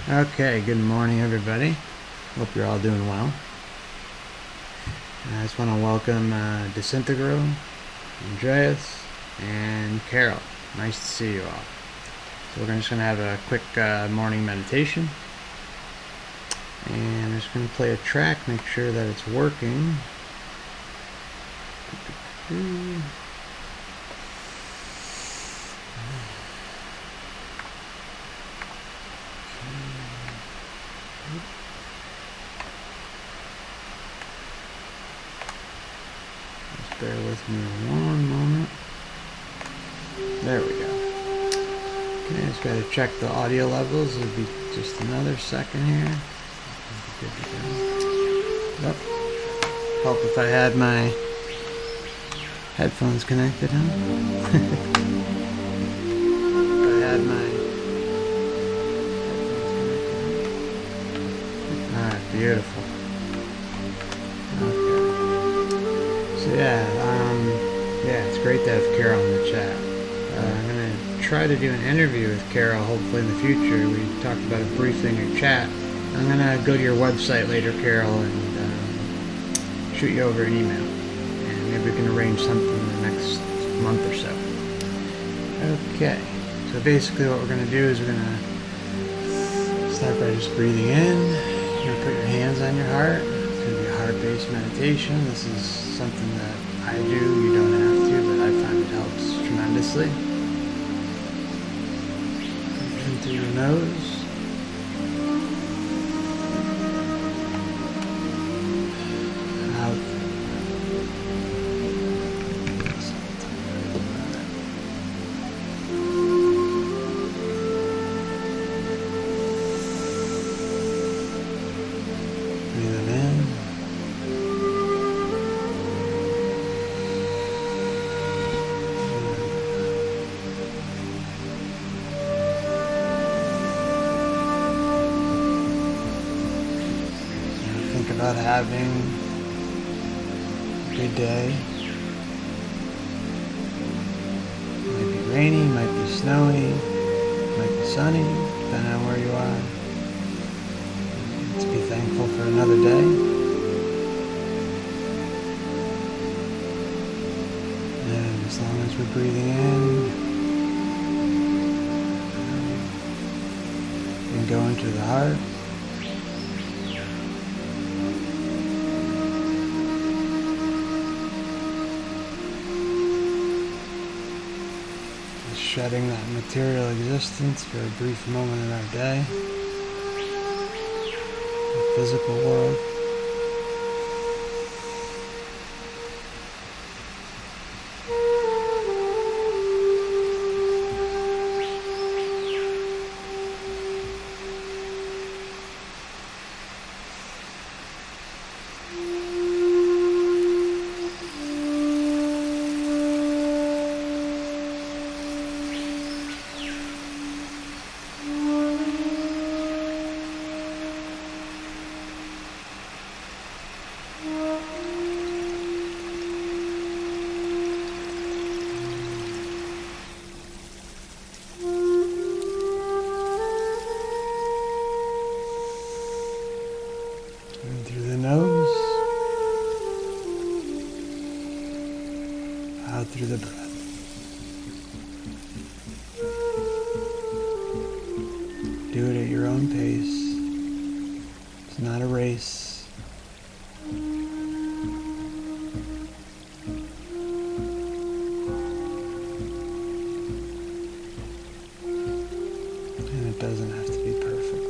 Okay, good morning everybody. Hope you're all doing well. I just want to welcome Disintegro, Andreas, and Carol. Nice to see you all. So we're just going to have a quick morning meditation. And I'm just going to play a track, make sure that it's working. Just bear with me one moment. There we go. Okay, just got to check the audio levels. It'll be just another second here. Good to go. Yep. Help if I had my headphones connected, huh? If I had my headphones connected. Alright, beautiful. Okay. So yeah, it's great to have Carol in the chat. I'm going to try to do an interview with Carol hopefully in the future. We talked about a briefing or chat. I'm going to go to your website later, Carol, and shoot you over an email. And maybe we can arrange something in the next month or so. Okay, so basically what we're going to do is we're going to start by just breathing in. You're going to put your hands on your heart. It's going to be a heart-based meditation. This is something that I do. You don't have to, but I find it helps tremendously. In through your nose. About having a good day. It might be rainy, it might be snowy, it might be sunny, depending on where you are. Let's be thankful for another day. And as long as we're breathing in and going to the heart. Shedding that material existence for a brief moment in our day, the physical world. In through the nose, out through the breath. Do it at your own pace. It's not a race. And it doesn't have to be perfect.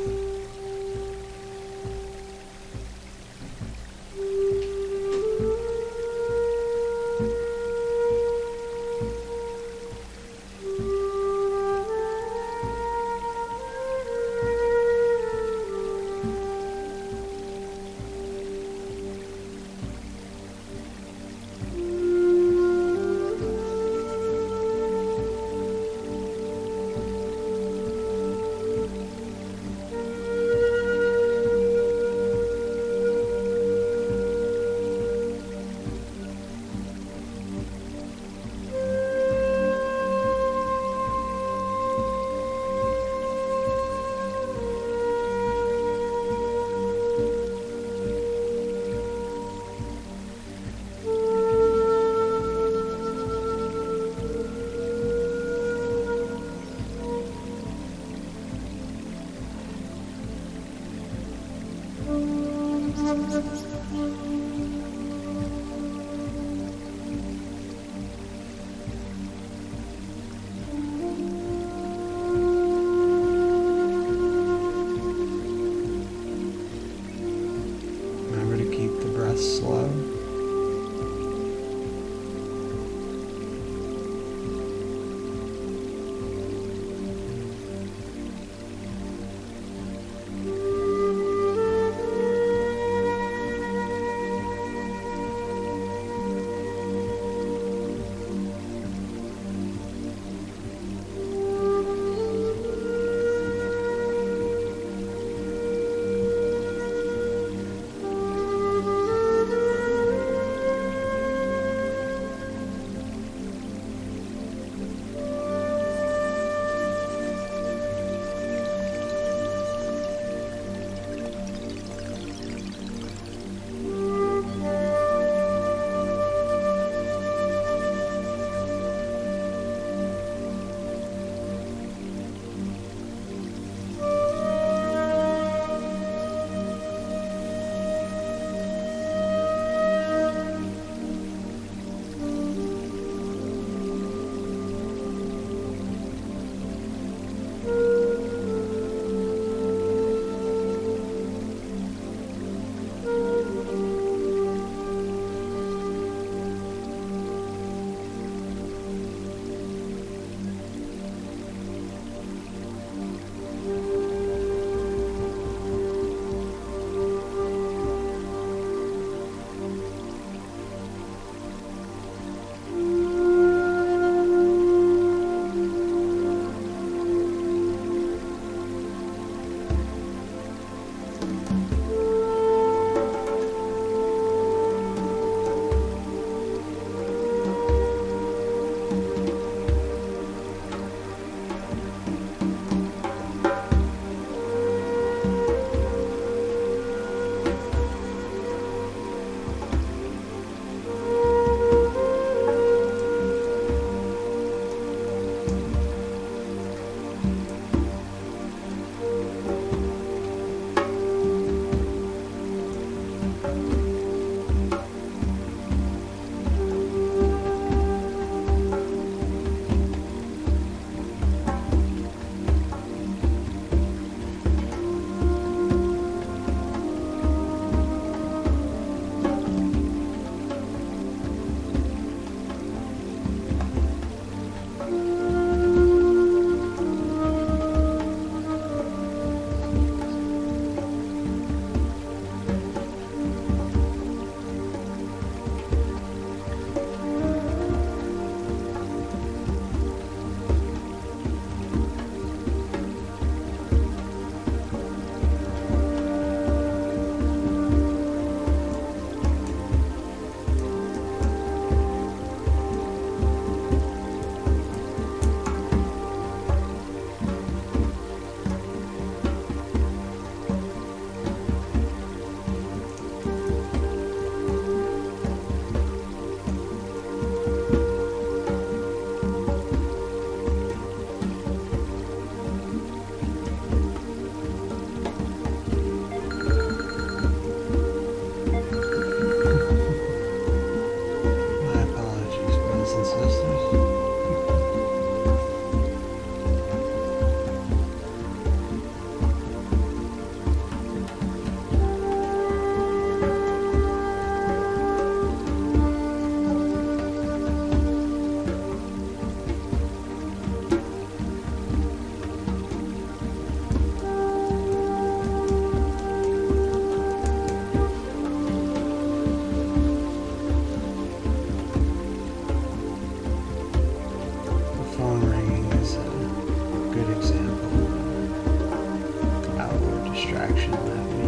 typical outward distraction that we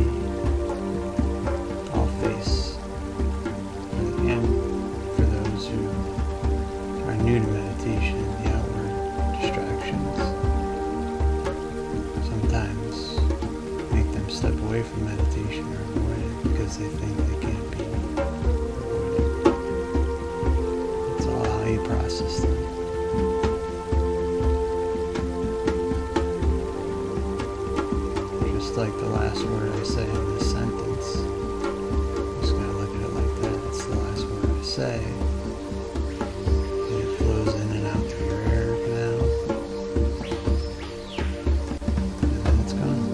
all face. And for those who are new to meditation, the outward distractions sometimes make them step away from meditation or avoid it because they think they can't be avoided. It's all how you process them. Just like the last word I say in this sentence, I'm just going to look at it like that. It's the last word I say. And it flows in and out through your air canal. And then it's gone.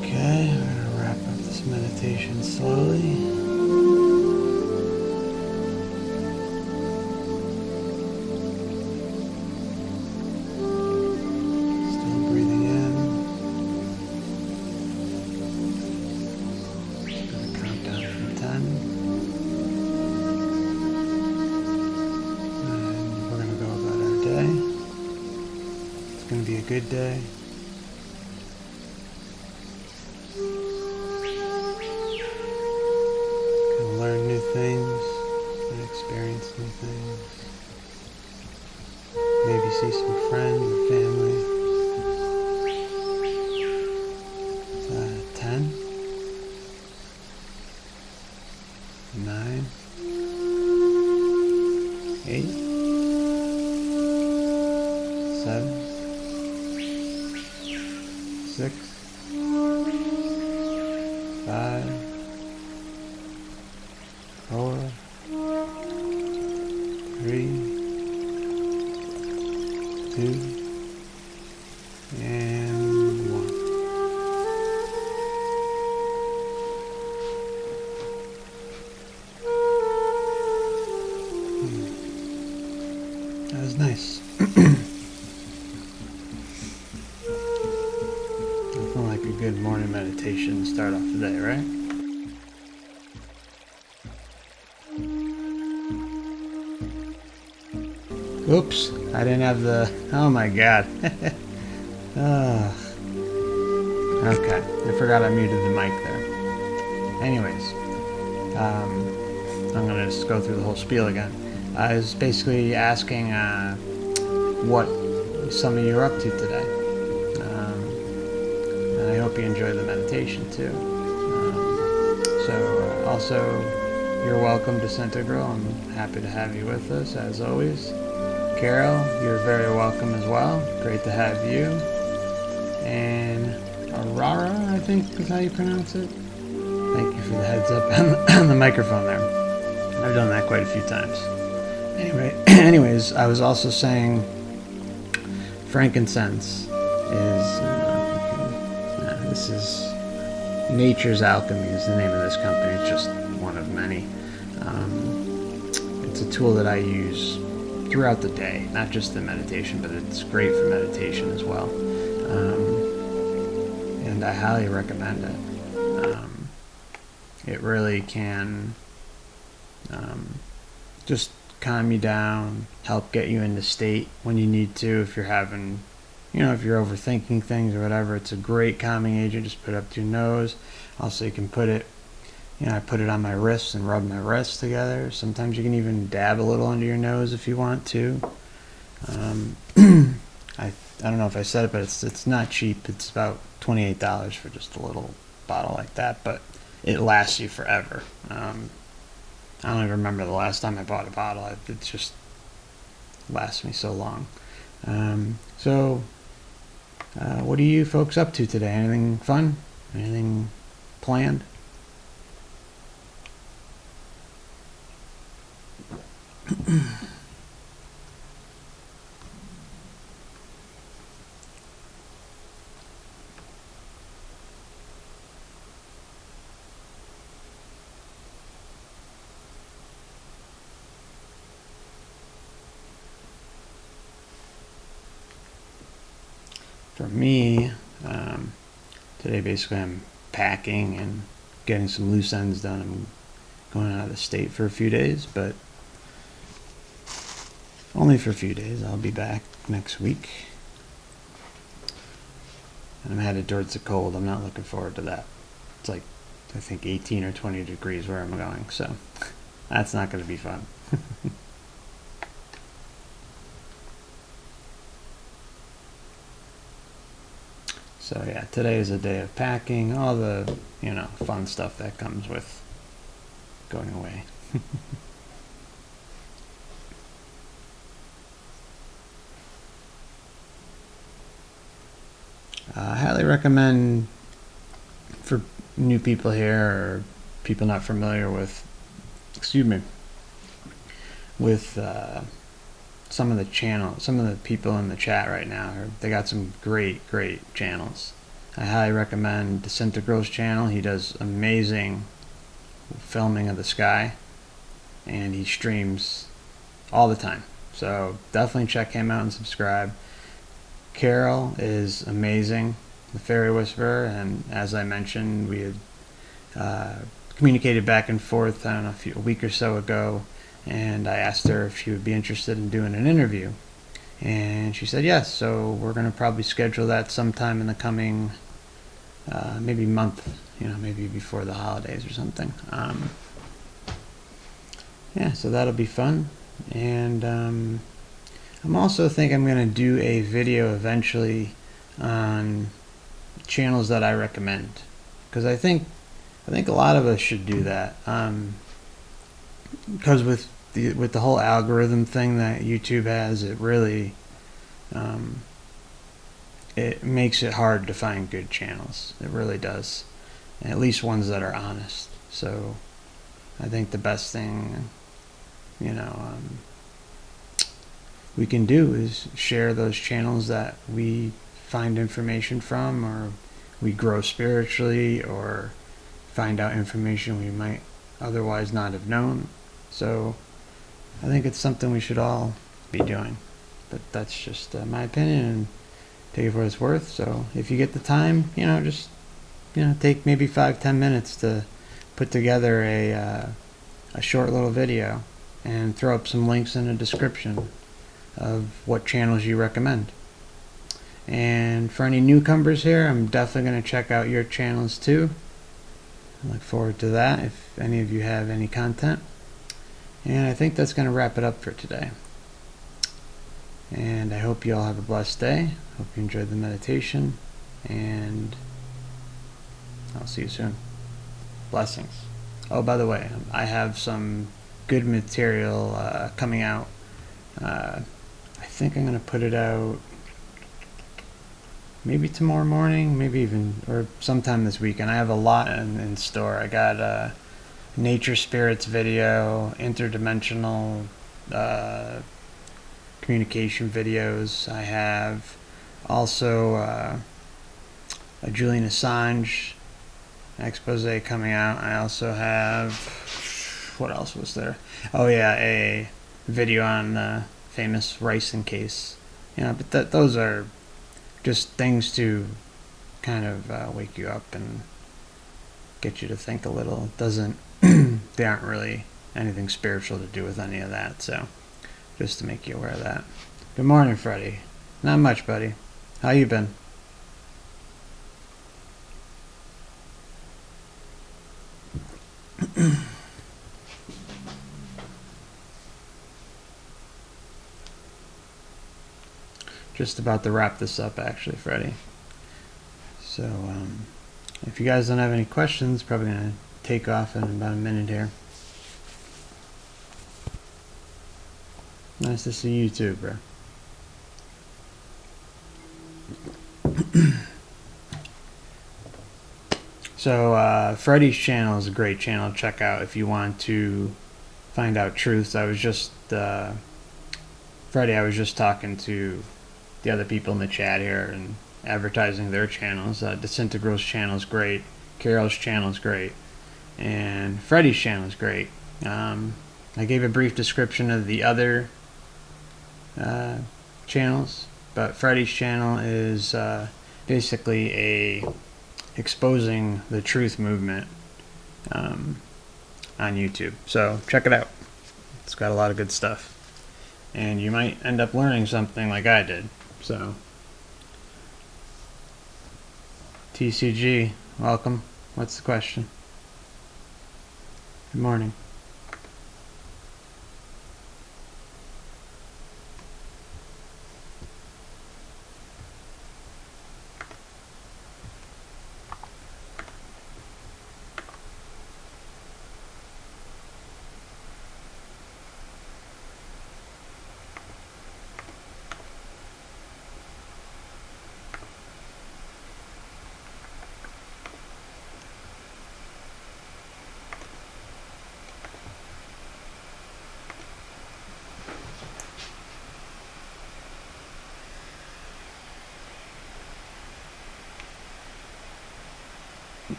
Okay, we're going to wrap up this meditation slowly. Still breathing in. Just going to count down from 10. And we're going to go about our day. It's going to be a good day. Learn new things and experience new things. Maybe see some friends or family. 10, 9, 8, 7, 6, 5, 4, 3, 2, and 1. That was nice. Nothing like a good morning meditation to start off the day, right? Oops, I didn't have the, oh my god. Okay, I forgot I muted the mic there. Anyways, I'm going to just go through the whole spiel again. I was basically asking what some of you are up to today. And I hope you enjoy the meditation too. Also, you're welcome to Centigril. I'm happy to have you with us as always. Carol, you're very welcome as well. Great to have you. And Aurora, I think is how you pronounce it. Thank you for the heads up on the microphone there. I've done that quite a few times. Anyways, I was also saying frankincense is, this is Nature's Alchemy is the name of this company. It's just one of many. It's a tool that I use throughout the day, not just in meditation, but it's great for meditation as well. And I highly recommend it. It really can just calm you down, help get you into state when you need to. If you're having, if you're overthinking things or whatever, it's a great calming agent. Just put it up to your nose. Also, you can put it, I put it on my wrists and rub my wrists together. Sometimes you can even dab a little under your nose if you want to. I don't know if I said it, but it's not cheap. It's about $28 for just a little bottle like that, but it lasts you forever. I don't even remember the last time I bought a bottle. It just lasts me so long. What are you folks up to today? Anything fun? Anything planned? For me, today basically I'm packing and getting some loose ends done. I'm going out of the state for a few days, but only for a few days. I'll be back next week. And I'm headed towards the cold. I'm not looking forward to that. It's like, I think 18 or 20 degrees where I'm going, so that's not going to be fun. So yeah, today is a day of packing, all the, fun stuff that comes with going away. I highly recommend for new people here or people not familiar with, with some of the people in the chat right now. They got some great channels. I highly recommend Disintegro's channel. He does amazing filming of the sky, and he streams all the time. So definitely check him out and subscribe. Carol is amazing, the Fairy Whisperer, and as I mentioned, we had communicated back and forth, I don't know, a week or so ago, and I asked her if she would be interested in doing an interview, and she said yes. So we're going to probably schedule that sometime in the coming maybe month, maybe before the holidays or something. Yeah, so that'll be fun. And I'm also think I'm going to do a video eventually on channels that I recommend, because I think a lot of us should do that, because with the whole algorithm thing that YouTube has, it really it makes it hard to find good channels. It really does, and at least ones that are honest. So I think the best thing we can do is share those channels that we find information from, or we grow spiritually, or find out information we might otherwise not have known. So I think it's something we should all be doing. But that's just my opinion, and take it for what it's worth. So if you get the time, just take maybe 5-10 minutes to put together a short little video and throw up some links in the description of what channels you recommend. And for any newcomers here, I'm definitely going to check out your channels too. I look forward to that if any of you have any content. And I think that's going to wrap it up for today. And I hope you all have a blessed day. Hope you enjoyed the meditation, and I'll see you soon. Blessings. Oh, by the way, I have some good material coming out. I think I'm going to put it out maybe tomorrow morning, maybe even, or sometime this weekend. I have a lot in store. I got a nature spirits video, interdimensional communication videos. I have also a Julian Assange expose coming out. I also have, what else was there? Oh yeah, a video on the famous Ricin case. But those are just things to kind of wake you up and get you to think a little. It doesn't they aren't really anything spiritual to do with any of that, so just to make you aware of that. Good morning, Freddie. Not much, buddy. How you been? just about to wrap this up, actually, Freddie. So, if you guys don't have any questions, probably going to take off in about a minute here. Nice to see you too, bro. So, Freddie's channel is a great channel to check out if you want to find out truths. I was just, Freddie, I was just talking to the other people in the chat here and advertising their channels. Disintegral's channel is great. Carol's channel is great. And Freddie's channel is great. I gave a brief description of the other channels, but Freddie's channel is basically exposing the truth movement on YouTube. So check it out. It's got a lot of good stuff. And you might end up learning something like I did. So, TCG, welcome. What's the question? Good morning.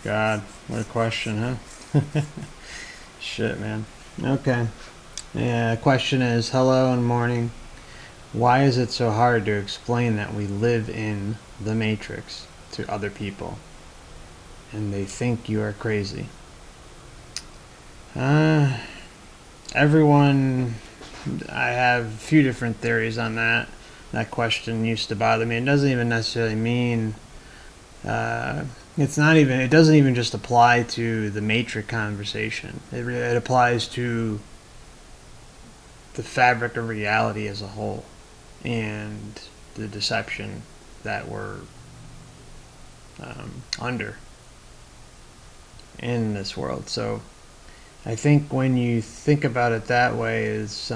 God, what a question, huh? Shit, man. Okay. Yeah, question is, hello and morning. Why is it so hard to explain that we live in the Matrix to other people and they think you are crazy? Everyone, I have a few different theories on that. That question used to bother me. It doesn't even necessarily mean it doesn't even just apply to the Matrix conversation. It applies to the fabric of reality as a whole and the deception that we're under in this world. So I think when you think about it that way, this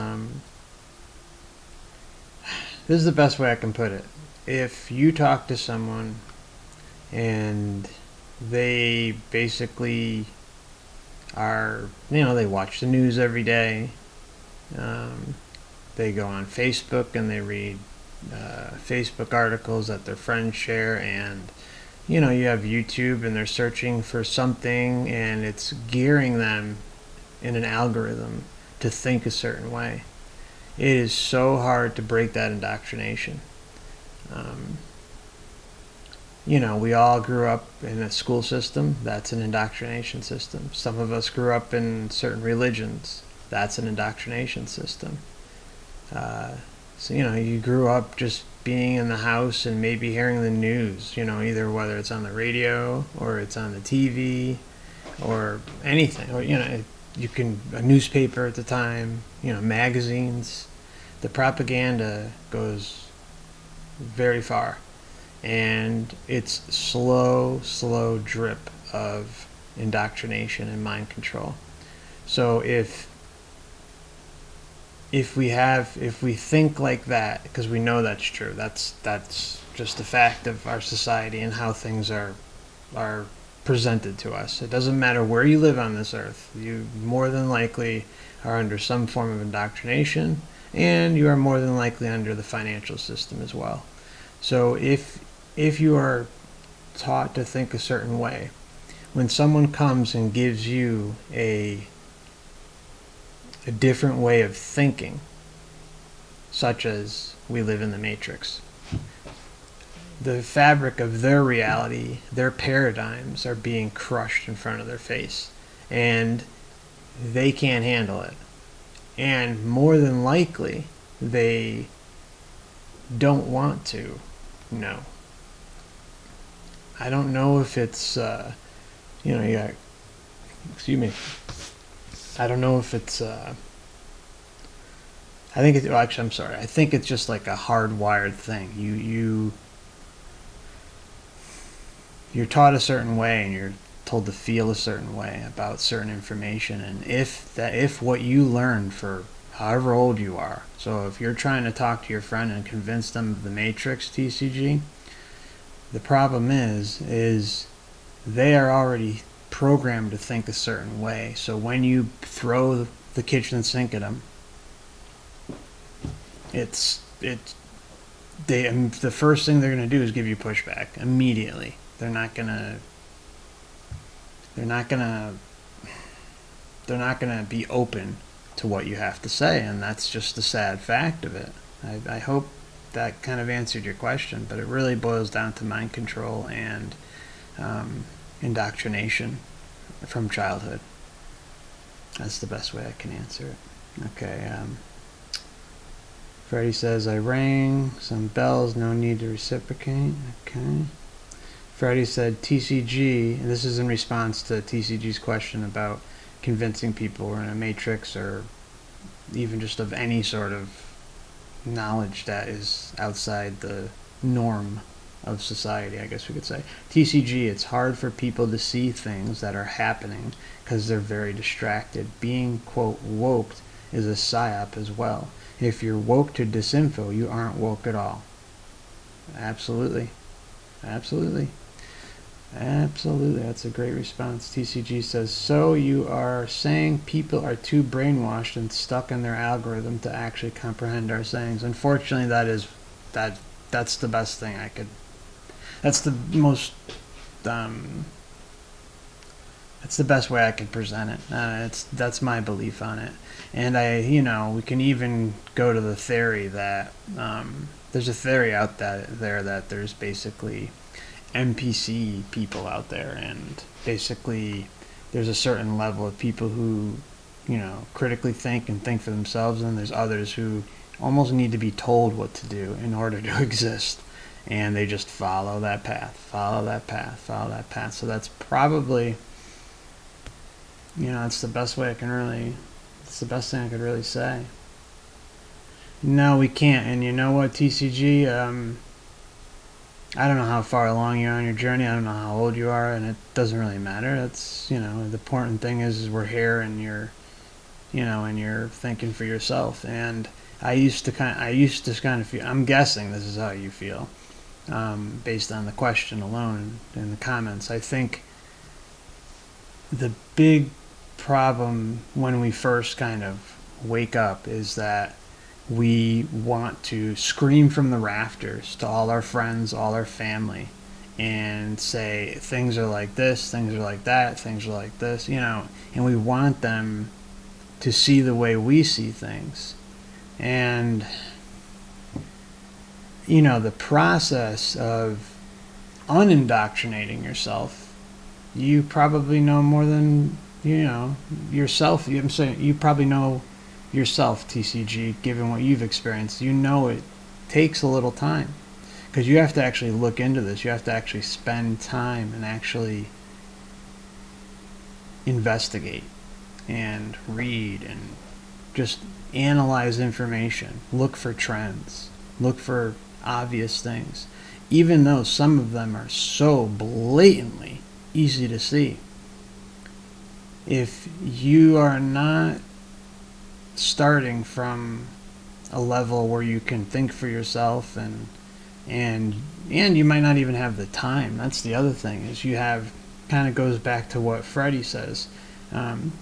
is the best way I can put it. If you talk to someone and they basically are, they watch the news every day, they go on Facebook and they read Facebook articles that their friends share, and you have YouTube and they're searching for something and it's gearing them in an algorithm to think a certain way. It is so hard to break that indoctrination. We all grew up in a school system. That's an indoctrination system. Some of us grew up in certain religions. That's an indoctrination system. So you grew up just being in the house and maybe hearing the news, either whether it's on the radio or it's on the TV or anything, or, a newspaper at the time, magazines. The propaganda goes very far. And it's slow drip of indoctrination and mind control. So if we think like that, because we know that's true, that's just a fact of our society and how things are presented to us. It doesn't matter where you live on this earth. You more than likely are under some form of indoctrination, and you are more than likely under the financial system as well. So if you are taught to think a certain way, when someone comes and gives you a different way of thinking, such as we live in the Matrix, the fabric of their reality, their paradigms are being crushed in front of their face. And they can't handle it. And more than likely, they don't want to know. I don't know if it's, you got, excuse me. I don't know if it's, I think it's, well, actually, I'm sorry. I think it's just like a hardwired thing. You're taught a certain way and you're told to feel a certain way about certain information, and if what you learned for however old you are, so if you're trying to talk to your friend and convince them of the Matrix, TCG, the problem is they are already programmed to think a certain way. So when you throw the kitchen sink at them, the first thing they're going to do is give you pushback immediately. They're not gonna be open to what you have to say, and that's just the sad fact of it. I hope that kind of answered your question, but it really boils down to mind control and indoctrination from childhood. That's the best way I can answer it. Okay. Freddie says, I rang some bells, no need to reciprocate. Okay. Freddie said TCG, and this is in response to TCG's question about convincing people we're in a matrix, or even just of any sort of knowledge that is outside the norm of society, I guess we could say. TCG, it's hard for people to see things that are happening because they're very distracted. Being, quote, woke is a psyop as well. If you're woke to disinfo, you aren't woke at all. Absolutely. Absolutely. Absolutely, that's a great response. TCG says, so you are saying people are too brainwashed and stuck in their algorithm to actually comprehend our sayings. Unfortunately, that's the best thing I could, that's the most, that's the best way I could present it. That's my belief on it. And we can even go to the theory that, there's a theory out there that there's basically NPC people out there, and basically there's a certain level of people who critically think and think for themselves, and there's others who almost need to be told what to do in order to exist, and they just follow that path. So that's probably it's the best way it's the best thing I could really say. No, we can't. And you know what, TCG, I don't know how far along you are on your journey. I don't know how old you are, and it doesn't really matter. That's, the important thing is we're here, and you're thinking for yourself. And I used to kind of feel, I'm guessing this is how you feel, based on the question alone in the comments. I think the big problem when we first kind of wake up is that we want to scream from the rafters to all our friends, all our family, and say things are like this, things are like that, things are like this, and we want them to see the way we see things. And the process of unindoctrinating yourself, you probably know more than yourself. I'm saying you probably know yourself, TCG, given what you've experienced. It takes a little time, because you have to actually look into this. You have to actually spend time and actually investigate and read and just analyze information, look for trends, look for obvious things, even though some of them are so blatantly easy to see. If you are not starting from a level where you can think for yourself, and you might not even have the time. That's the other thing, is you have, kind of goes back to what Freddie says,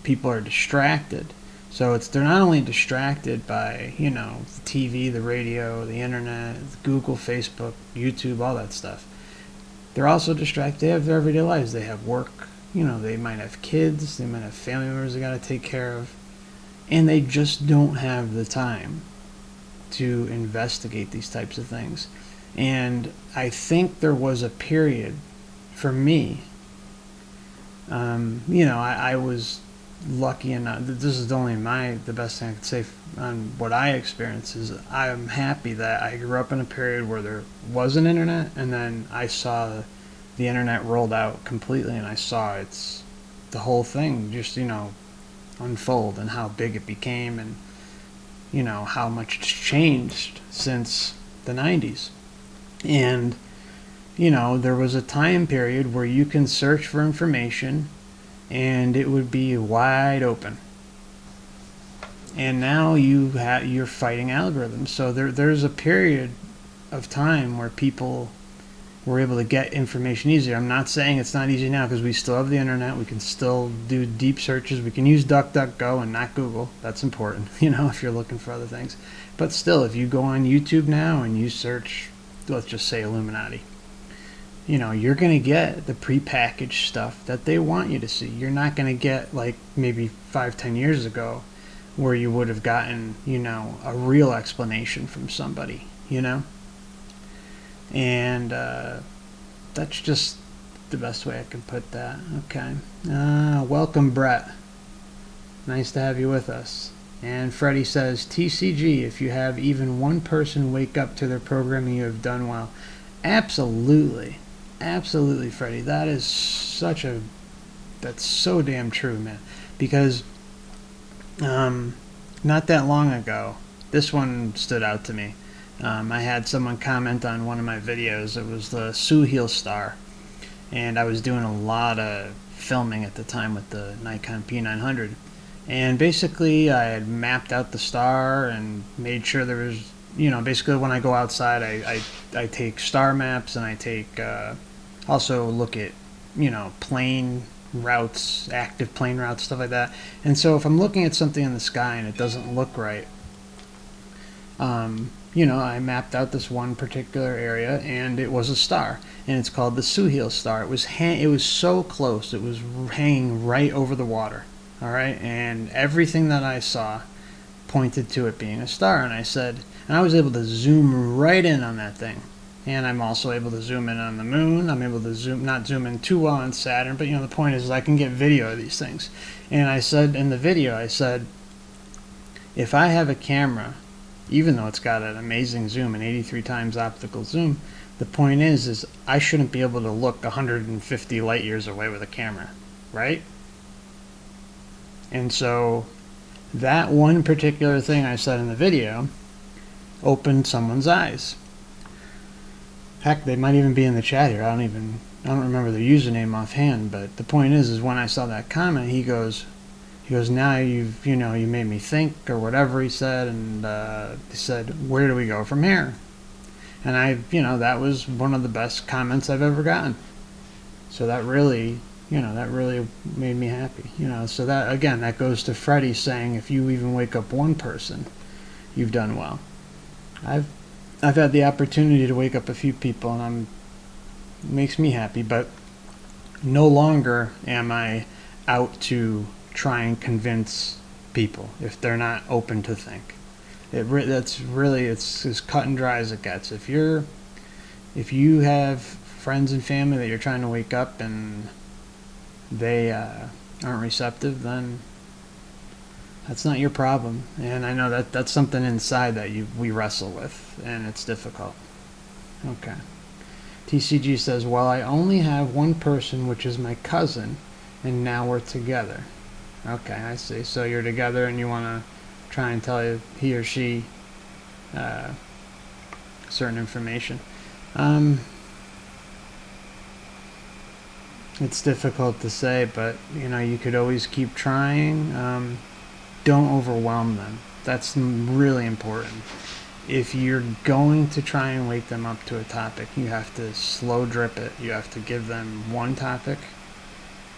people are distracted. So they're not only distracted by the TV, the radio, the internet, Google, Facebook, YouTube, all that stuff. They're also distracted. They have their everyday lives. They have work. They might have kids. They might have family members they got to take care of. And they just don't have the time to investigate these types of things. And I think there was a period for me, I was lucky enough. This is only the best thing I could say on what I experienced is I'm happy that I grew up in a period where there was an internet, and then I saw the internet rolled out completely, and I saw the whole thing just unfold and how big it became, and how much it's changed since the 90s. And there was a time period where you can search for information and it would be wide open. And now you're fighting algorithms. So there's a period of time where people were able to get information easier. I'm not saying it's not easy now, because we still have the internet. We can still do deep searches. We can use DuckDuckGo and not Google. That's important, if you're looking for other things. But still, if you go on YouTube now and you search, let's just say Illuminati, you're going to get the prepackaged stuff that they want you to see. You're not going to get like maybe 5-10 years ago where you would have gotten, a real explanation from somebody, And that's just the best way I can put that. Okay. Welcome, Brett. Nice to have you with us. And Freddie says, TCG, if you have even one person wake up to their programming, you have done well. Absolutely. Absolutely, Freddie. That's so damn true, man. Because not that long ago, this one stood out to me. I had someone comment on one of my videos. It was the Suhail star, and I was doing a lot of filming at the time with the Nikon P900, and basically I had mapped out the star and made sure there was, basically when I go outside, I take star maps, and I take also look at plane routes, active plane routes, stuff like that. And so if I'm looking at something in the sky and it doesn't look right, I mapped out this one particular area, and it was a star, and it's called the Suhail star. It was so close. It was hanging right over the water. All right, and everything that I saw pointed to it being a star. And I was able to zoom right in on that thing. And I'm also able to zoom in on the moon. I'm able to not zoom in too well on Saturn, but the point is I can get video of these things. And I said in the video, if I have a camera, even though it's got an amazing zoom, an 83 times optical zoom, the point is I shouldn't be able to look 150 light years away with a camera, right? And so that one particular thing I said in the video opened someone's eyes. Heck, they might even be in the chat here. I don't remember the username offhand, but the point is when I saw that comment, he goes, now you made me think, or whatever he said, and he said, where do we go from here? And that was one of the best comments I've ever gotten. So that really made me happy. So that, again, that goes to Freddie saying, if you even wake up one person, you've done well. I've had the opportunity to wake up a few people, and it makes me happy, but no longer am I out to try and convince people if they're not open to think. It's as cut and dry as it gets. If you have friends and family that you're trying to wake up and they aren't receptive, then that's not your problem. And I know that's something inside that we wrestle with, and it's difficult. Okay. TCG says, well, I only have one person, which is my cousin, and now we're together. Okay, I see. So you're together and you want to try and tell he or she certain information. It's difficult to say, but you could always keep trying. Don't overwhelm them. That's really important. If you're going to try and wake them up to a topic, you have to slow drip it. You have to give them one topic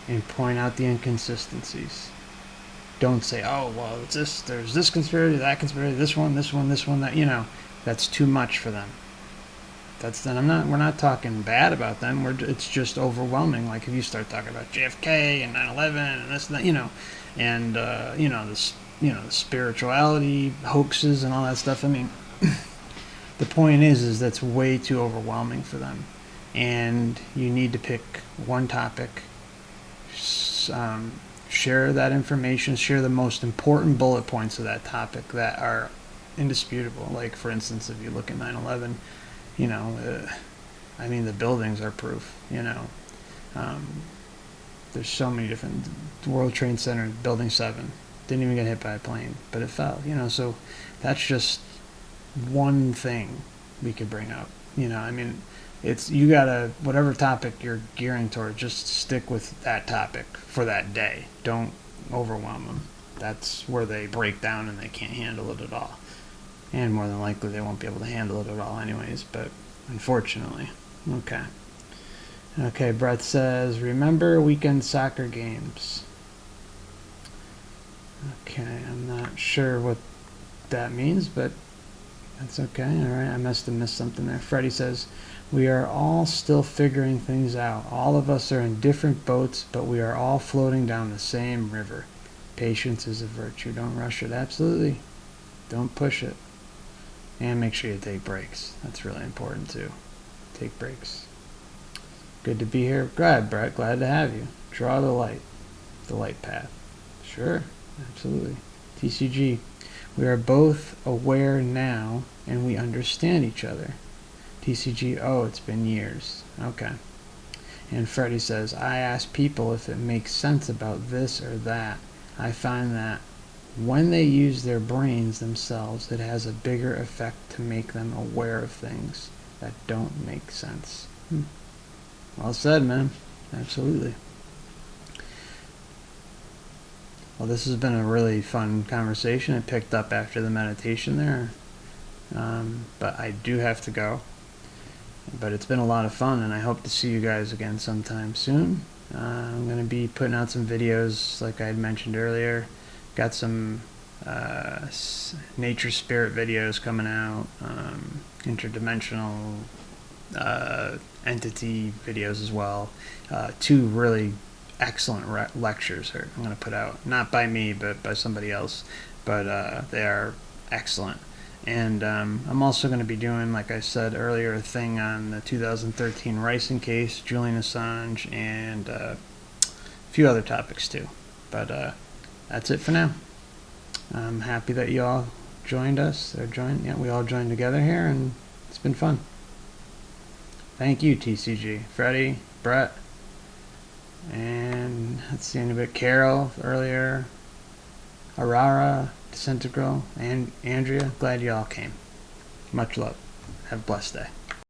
and point out the inconsistencies. Don't say, oh, well, there's this conspiracy, that conspiracy, this one, that, that's too much for them. We're not talking bad about them. It's just overwhelming. Like if you start talking about JFK and 9/11 and this and that, and the spirituality hoaxes and all that stuff. I mean, the point is that's way too overwhelming for them, and you need to pick one topic, share that information, share the most important bullet points of that topic that are indisputable. Like, for instance, if you look at 9/11, you know, I mean, the buildings are proof, you know. There's so many different, World Trade Center, Building 7, didn't even get hit by a plane, but it fell, you know, so that's just one thing we could bring up, you know. I mean, it's, you gotta, whatever topic you're gearing toward, just stick with that topic for that day. Don't overwhelm them. That's where they break down and they can't handle it at all. And more than likely they won't be able to handle it at all anyways, but unfortunately. Okay. Okay, Brett says, remember weekend soccer games. Okay, I'm not sure what that means, but that's okay. All right, I must have missed something there. Freddie says, we are all still figuring things out. All of us are in different boats, but we are all floating down the same river. Patience is a virtue. Don't rush it. Absolutely. Don't push it. And make sure you take breaks. That's really important too. Take breaks. Good to be here. Glad, Brett. Glad to have you. Draw the light path. Sure, absolutely. TCG. We are both aware now and we understand each other. TCG. Oh, it's been years. Okay. And Freddie says, I ask people if it makes sense about this or that. I find that when they use their brains themselves, it has a bigger effect to make them aware of things that don't make sense. Well said, man. Absolutely. Well, this has been a really fun conversation. It picked up after the meditation there. But I do have to go. But it's been a lot of fun, and I hope to see you guys again sometime soon. I'm going to be putting out some videos like I had mentioned earlier. Got some nature spirit videos coming out, interdimensional entity videos as well. 2 really excellent lectures I'm going to put out, not by me but by somebody else, but they are excellent. And I'm also going to be doing, like I said earlier, a thing on the 2013 Ricin case, Julian Assange, and a few other topics too. But that's it for now. I'm happy that you all joined us. Yeah, we all joined together here, and it's been fun. Thank you, TCG, Freddie, Brett, and let's see, anybody, Carol earlier, Arara, Disintegral, and Andrea. Glad you all came. Much love. Have a blessed day.